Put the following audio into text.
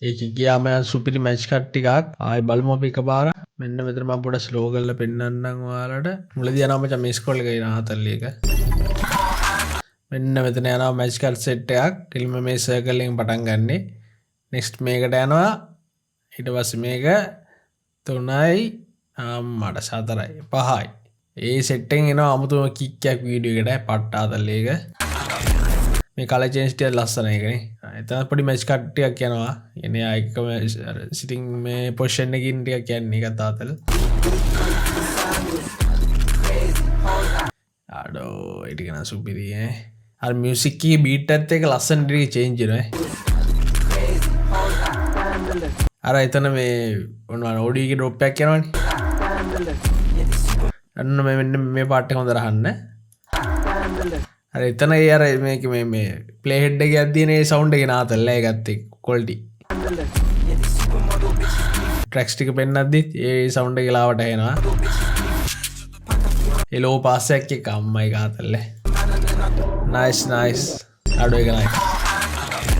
ඒක ගියාම සුපිරි මැච් එකක් ටිකක් ආයි බලමු අපි එකපාර. මෙන්න මෙතන මම පොඩ්ඩක් ස්ලෝ කරලා පෙන්නන්නම් ඔයාලට. මුලදී යනවා මචං මිස් කෝල් එක එනවා 41. මෙන්න මෙතන යනවා මැච් එකක් සෙට් එකක්. ඊළඟ මේ සර්කල් එකෙන් පටන් ගන්නෙ. නෙක්ස්ට් මේකට යනවා. ඊට පස්සේ මේක 3යි අම්මට 4යි 5යි. ඒ සෙට් එකෙන් එනවා අමුතුම කික් එකක් වීඩියෝ එකට පට්ටාතල් එක. මේ කලර් චේන්ජ් ටික ලස්සනයි ඒකනේ. එතන පොඩි මැච් එකක් ටිකක් යනවා. එනේ ආයිකම සිටින් මේ පොසිෂන් එකකින් ටිකක් යන්නේ ඒක තාතල. ආඩෝ ඒ ටික නා සුපිරි ඈ. අර මියුසික් එකේ බීට් එකත් එක්ක ලස්සන ටික චේන්ජ් වෙනවා ඈ. අර එතන මේ මොනවා ඔඩියෝ එකේ ඩ්‍රොප් එකක් යනවනේ. අන්න මේ පාට් එක හොඳට අහන්න. අර එතන ඒ අර මේක මේ ප්ලේ හෙඩ් එකේ යද්දී නේ සවුන්ඩ් එකේ නාතල්ල ඒකත් එක්ක ක්වොලිටි. ට්‍රැක්ස් ටික පෙන්නද්දි ඒ සවුන්ඩ් එක ලාවට එනවා. ඒ ලෝ පාස් එකක් එක්ක අම්මයි කාතල්ල. Nice nice. අඩෝ එක නයිස්.